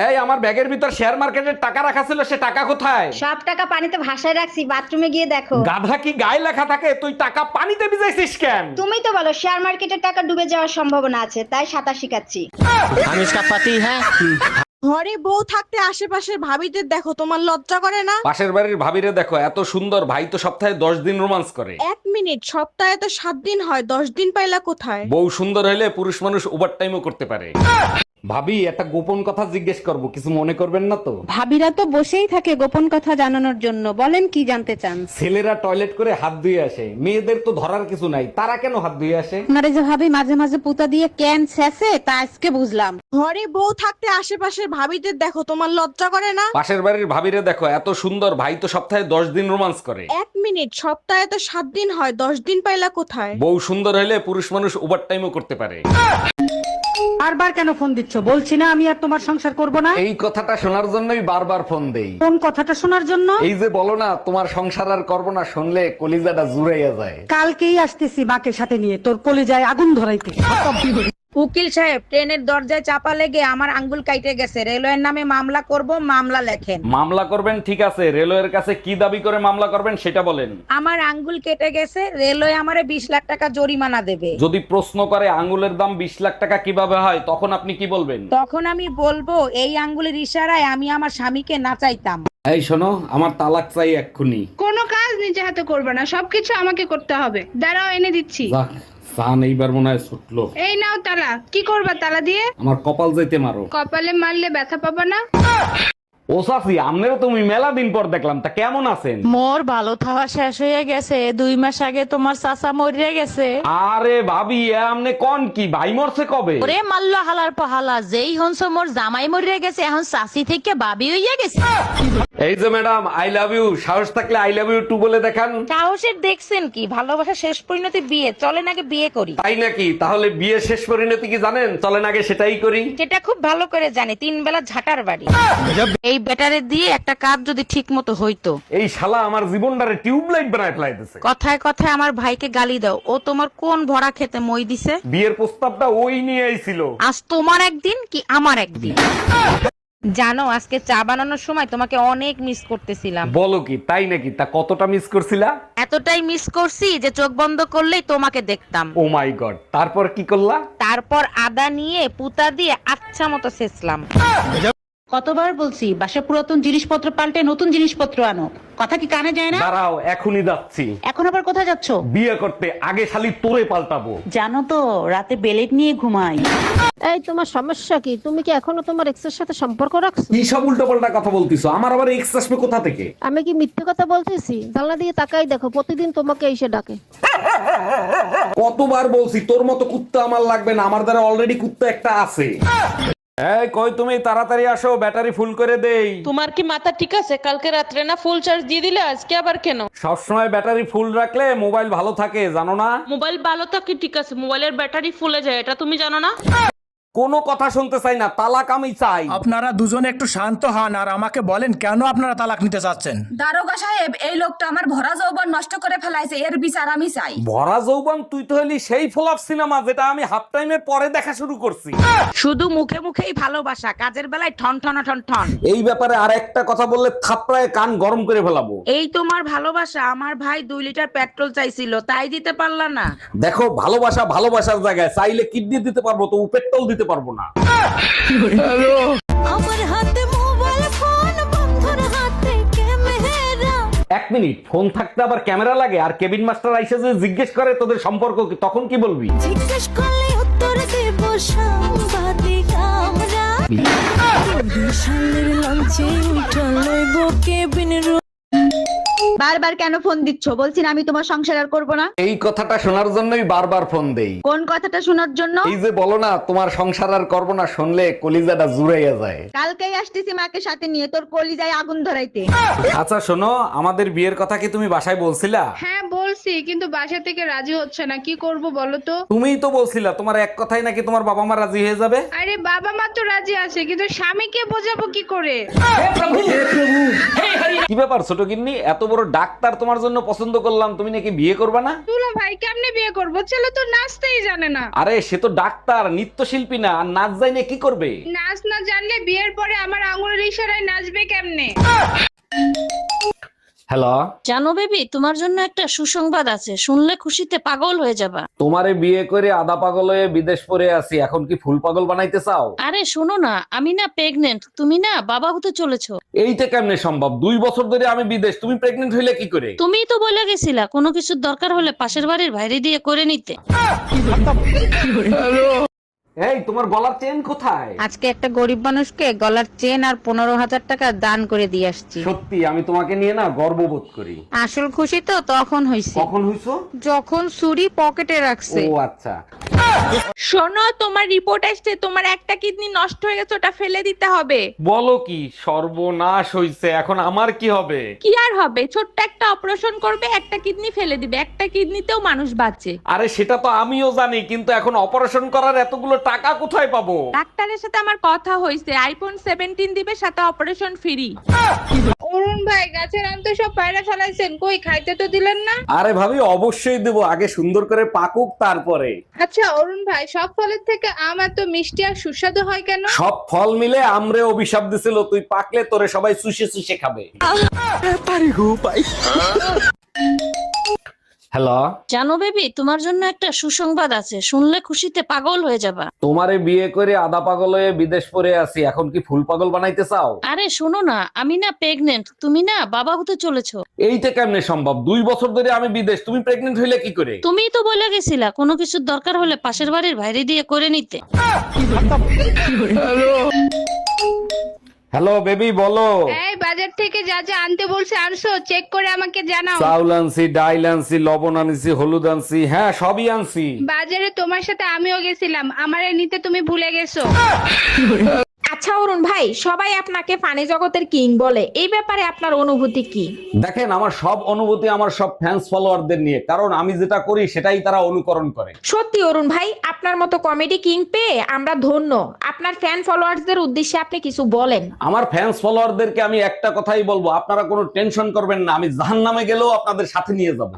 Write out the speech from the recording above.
এই আমার ব্যাগের ভিতর শেয়ার মার্কেটের টাকা রাখা ছিল, সে টাকা কোথায়? সব টাকা পানিতে ভাসায় রাখছি, বাথরুমে গিয়ে দেখো। গাধা, কি গায়ে লেখা থাকে? তুই টাকা পানিতে ভিজাইছিস কেন? তুমি তো বলো শেয়ার মার্কেটের টাকা ডুবে যাওয়ার সম্ভাবনা আছে, তাই সাঁতার শিখাচ্ছি। हम इसका पति है। ঘরে বউ থাকতে আশেপাশের ভাবিদের দেখো, তোমার লজ্জা করে না? পাশের বাড়ির ভাবিরে দেখো, এত সুন্দর, ভাই তো সপ্তাহে 10 দিন রোমান্স করে। 1 মিনিট, সপ্তাহে তো 7 দিন হয়, 10 দিন পাইলা কোথায়? বউ সুন্দর হলে পুরুষ মানুষ ওভার টাইমও করতে পারে। ভাবি, একটা গোপন কথা জিজ্ঞেস করব, কিছু মনে করবেন না তো? ভাবিরা তো বসেই থাকে গোপন কথা জানানোর জন্য, বলেন কি জানতে চান? ছেলেরা টয়লেট করে হাত ধুয়ে আসে, মেয়েদের তো ধরার কিছু নাই, তারা কেন হাত ধুয়ে আসে? আপনারা যে ভাবি মাঝে মাঝে পুতা দিয়ে ক্যান ছেঁচে, তা আজকে বুঝলাম। ঘরে বউ থাকতে আশেপাশের ভাবিদের দেখো, তোমার লজ্জা করে না? পাশের বাড়ির ভাবিরে দেখো, এত সুন্দর, ভাই তো সপ্তাহে 10 দিন রোমান্স করে। 1 মিনিট, সপ্তাহে তো 7 দিন হয়, 10 দিন পাইলা কোথায়? বউ সুন্দর হলে পুরুষ মানুষ ওভার টাইমও করতে পারে। বারবার কেন ফোন দিচ্ছ? বলছি না আমি আর তোমার সংসার করব না। এই কথাটা শোনার জন্যই বারবার ফোন দেই। কোন কথাটা শোনার জন্য? এই যে বলো না তোমার সংসার আর করবো না, শুনলে কলিজাটা জুড়াইয়া যায়। কালকেই আসতেছি মাকে সাথে নিয়ে তোর কলিজায় আগুন ধরাইতে। উকিল সাহেব, ট্রেনের দরজায় চাপা লেগে আমার আঙ্গুল কাইটে গেছে, রেলওয়ের নামে মামলা করব, মামলা লেখেন। মামলা করবেন ঠিক আছে, রেলওয়ের কাছে কি দাবি করে মামলা করবেন সেটা বলেন। আমার আঙ্গুল কেটে গেছে, রেলওয়ে আমারে 20 লাখ টাকা জরিমানা দেবে। যদি প্রশ্ন করে আঙ্গুলের দাম 20 লাখ টাকা কিভাবে হয়, তখন আপনি কি বলবেন? তখন আমি বলবো, এই আঙ্গুলের ইশারায় আমি আমার স্বামীকে নাচাইতাম। এই শোনো, আমার তালাক চাই এক্ষুনি। কোনো কাজ নিজে হাতে করবে না, সবকিছু আমাকে করতে হবে। দাঁড়াও, এনে দিচ্ছি। যাক, সান এইবার মনে হয় ছুটলো। এই নাও তালা। কি করবা তালা দিয়ে? আমার কপাল যাইতে মারো। কপালে মারলে ব্যথা পাবা না। ও সাফি, আমনেরও তুমি মেলা দিন পর দেখলাম, তা কেমন আছেন? মোর ভালো থাওয়া শেষ হয়ে গেছে, 2 মাস আগে তোমার চাচা মরিয়া গেছে। আরে ভাবি, আমনে কোন কি ভাই মরছে কবে? ওরে মাল্লা হালার পাহালা, যেই হনস মোর জামাই মরিয়া গেছে, এখন চাচি থেকে বাবি হইয়া গেছে। এই যে ম্যাডাম, আই লাভ ইউ, সাহস থাকলে আই লাভ ইউ টু বলে দেখান। সাহসের দেখছেন কি? ভালোবাসা শেষ পরিণতি বিয়ে, চলেন আগে বিয়ে করি। তাই নাকি? তাহলে বিয়ে শেষ পরিণতি কি জানেন? চলেন আগে সেটাই করি। যেটা খুব ভালো করে জানি, 3 বেলা ঝাঁটার বাড়ি। এই ব্যাটারি দিয়ে একটা কাজ যদি ঠিক মতো হইতো। এই শালা আমার জীবনটারে টিউবলাইট বানায় ফেলাইতেছে। কথায় কথায় আমার ভাইকে গালি দাও, ও তোমার কোন ভরা খেতে মই দিছে? বিয়ের প্রস্তাবটা ওই নিয়ে আইছিল। আজ তোমার একদিন কি আমার একদিন। জানো, আজকে চা বানানোর সময় তোমাকে অনেক মিস করতেছিলাম। বলো কি, তাই নাকি? তা কতটা মিস করছিলা? এতটাই মিস করছি যে চোখ বন্ধ করলেই তোমাকে দেখতাম। ও মাই গড, তারপর কি করলা? তারপর আদা নিয়ে পুতা দিয়ে আচ্ছা মতো ছেঁচলাম। কতবার বলছি বাসা পুরাতন জিনিসপত্র পাল্টে নতুন জিনিসপত্র আনো, কথা কি কানে যায় না? দাঁড়াও, এখনই যাচ্ছি। এখন আবার কোথায় যাচ্ছ? বিয়ে করতে, আগে শালি তোরে পাল্টাবো। জানো তো রাতে বেলেট নিয়ে ঘুমাই। এই তোমার সমস্যা কি? তুমি কি এখনো তোমার এক্সের সাথে সম্পর্ক রাখছো? কি সব উল্টো পাল্টা কথা বলতিছো? আমার আবার এক্স আসবে কোথা থেকে? আমি কি মিথ্যে কথা বলতেছি? জানলা দিয়ে তাকাই দেখো, প্রতিদিন তোমাকে এসে ডাকে। কতবার বলছি তোর মতো কুত্তা আমার লাগবে না, আমার দ্বারা অলরেডি কুত্তা একটা আছে। এই কই তুমি, তাড়াতাড়ি আসো, ব্যাটারি ফুল করে দেই। তোমার কি মাথা ঠিক আছে? কালকে রাত্রে না ফুল চার্জ দিয়ে দিলে, আজকে আবার কেন? সবসময় ব্যাটারি ফুল রাখলে মোবাইল ভালো থাকে, জানো না? মোবাইল ভালো থাকে ঠিক আছে, মোবাইলের ব্যাটারি ফুলে যায়, এটা তুমি জানো না? কোনো কথা শুনতে চাই না, তালাক আমি চাই। আপনারা দুজনে একটু শান্ত হন আর আমাকে বলেন কেন আপনারা তালাক নিতে চাচ্ছেন। দারোগা সাহেব, এই লোকটা আমার ভরা যৌবন নষ্ট করে ফেলাইছে, এর বিচার আমি চাই। ভরা যৌবন? তুই তো হলি সেই ফ্লপ সিনেমা যেটা আমি হাফ টাইমের পরে দেখা শুরু করছি। শুধু মুখে মুখেই ভালোবাসা, কাজের বেলায় ঠন ঠন ঠন ঠন। এই ব্যাপারে আর একটা কথা বললে থাপড়ায় কান গরম করে ফেলাবো। এই তোমার ভালোবাসা? আমার ভাই 2 লিটার পেট্রোল চাইছিল, তাই দিতে পারলা না। দেখো, ভালোবাসা ভালোবাসার জায়গায়, চাইলে কিডনি দিতে পারবো, তো পেট্রোল দিতে পারবো না। আমার হাতে মোবাইল ফোন, বন্ধুর হাতে ক্যামেরা। 1 মিনিট, ফোন থাকতে আবার ক্যামেরা লাগে? আর কেবিন মাস্টার আইসা যে জিজ্ঞেস করে তোদের সম্পর্ক কি, তখন কি বলবি? জিজ্ঞেস করলে উত্তর দেব সাংবাদিক আমরা। বিশালের লঞ্চে উঠে লইব কেবিন। বারবার কেন ফোন দিচ্ছ? বলছি না আমি তোমার সংসার আর করবো না। এই কথাটা শোনার জন্যই বারবার ফোন দেই। কোন কথাটা শোনার জন্য? এই যে বলো না তোমার সংসার আর করবো না, শুনলে কলিজাটা জুড়াইয়া যায়। কালকেই আসতেছি মাকে সাথে নিয়ে তোর কলিজায় আগুন ধরাইতে। আচ্ছা শোনো, আমাদের বিয়ের কথা কি তুমি বাসায় বলছিলা? হ্যাঁ বলছি, কিন্তু বাসা থেকে রাজি হচ্ছে না। কি করব বলো তো? তুমিই তো বলছিলা তোমার এক কথাই নাকি তোমার বাবা মা রাজি হয়ে যাবে। আরে বাবা মা তো রাজি আছে, কিন্তু স্বামীকে বোঝাবো কি করে? কি ব্যাপার ছোট গিন্নি, এত বড় ডাক্তার তোমার জন্য পছন্দ করলাম, তুমি নাকি বিয়ে করবে না? দুলা ভাই, কেমনে বিয়ে করবো? ছেলে তো নাচতেই জানে না। আরে সে তো ডাক্তার, নৃত্যশিল্পী না, আর নাচ জানে কি করবে? নাচ না জানলে বিয়ের পরে আমার ইশারায় নাচবে কেমনে? হ্যালো, জানো বেবি, তোমার জন্য একটা সুসংবাদ আছে, শুনলে খুশিতে পাগল হয়ে যাবা। তোমারে বিয়ে করে আধা পাগল হয়ে বিদেশ পড়ে আছি, এখন কি ফুল পাগল বানাইতে চাও? আরে শোনো না, আমি না প্রেগনেন্ট, তুমি না বাবা হতে চলেছো। এইটা কেমনে সম্ভব? 2 বছর ধরে আমি বিদেশ, তুমি প্রেগনেন্ট হইলে কি করে? তুমিই তো বলে গেছিলা কোনো কিছুর দরকার হলে পাশের বাড়ির বাইরে দিয়ে করে নিতে। এই তোমার গলার চেন কোথায়? আজকে একটা গরিব মানুষকে গলার চেন আর 15,000 টাকা দান করে দিয়ে আসছি। সত্যি আমি তোমাকে নিয়ে না গর্ববোধ করি। আসল খুশি তো তখন হইছে কখন হইছো? যখন ছুরি পকেটে রাখছে। ও আচ্ছা। শোনো, তোমার রিপোর্ট আসছে, তোমার একটা কিডনি নষ্ট হয়ে গেছে, ওটা ফেলে দিতে হবে। বলো কি? সর্বনাশ হইছে, এখন আমার কি হবে? কি আর হবে, ছোট্ট একটা অপারেশন করবে, একটা কিডনি ফেলে দিবে, একটা কিডনিতেও মানুষ বাঁচে। আরে সেটা তো আমিও জানি, কিন্তু এখন অপারেশন করার এতগুলো টাকা কোথায় পাবো? ডাক্তারের সাথে আমার কথা হয়েছে, আইফোন 17 দিবে, সাথে অপারেশন ফ্রি। অরুণ ভাই, গাছের আম তো সব পায়রা ফেলাইছেন, কই খাইতে তো দিলেন না? আরে ভাবি, অবশ্যই দেবো, আগে সুন্দর করে পাকুক তারপরে। আচ্ছা অরুণ ভাই, সব ফলের থেকে আম এত মিষ্টি আর সুস্বাদু হয় কেন? সব ফল মিলে আমরে অভিশাপ দিছিল, তুই পাকলে তোরে সবাই চুষে চুষে খাবে। হ্যালো, জানো বেবি, তোমার জন্য একটা সুসংবাদ আছে, শুনলে খুশিতে পাগল হয়ে যাবা। তোমারে বিয়ে করে আধা পাগল হয়ে বিদেশ পড়ে আছি, এখন কি ফুল পাগল বানাইতে চাও? আরে শোনো না, আমি না প্রেগনেন্ট, তুমি না বাবা হতে চলেছো। এইটা কেমনে সম্ভব? 2 বছর ধরে আমি বিদেশ, তুমি প্রেগনেন্ট হইলে কি করে? তুমিই তো বলে গেছিলা কোনো কিছুর দরকার হলে পাশের বাড়ির বাইরে দিয়ে করে নিতে। হ্যালো বেবি, বলো। এই বাজার থেকে যা যা আনতে বলছে আনছো, চেক করে আমাকে জানাও। চাউল আনছি, ডাইল আনছি, লবণ আনছি, হলুদ আনছি, হ্যাঁ সবই আনছি। বাজারে তোমার সাথে আমিও গেছিলাম, আমারে নিতে তুমি ভুলে গেছো। আচ্ছা অরুণ ভাই, সবাই আপনাকে ফানি জগতের কিং বলে, এই ব্যাপারে আপনার অনুভূতি কি? দেখেন, আমার সব অনুভূতি আমার সব ফ্যান্স ফলোয়ারদের নিয়ে, কারণ আমি যেটা করি সেটাই তারা অনুকরণ করে। সত্যি অরুণ ভাই, আপনার মতো কমেডি কিং পেয়ে আমরা ধন্য। আপনার ফ্যান ফলোয়ার্সদের উদ্দেশ্যে আপনি কিছু বলেন। আমার ফ্যান্স ফলোয়ারদেরকে আমি একটা কথাই বলবো, আপনারা কোনো টেনশন করবেন না, আমি জাহান্নামে গেলেও আপনাদের সাথে নিয়ে যাব।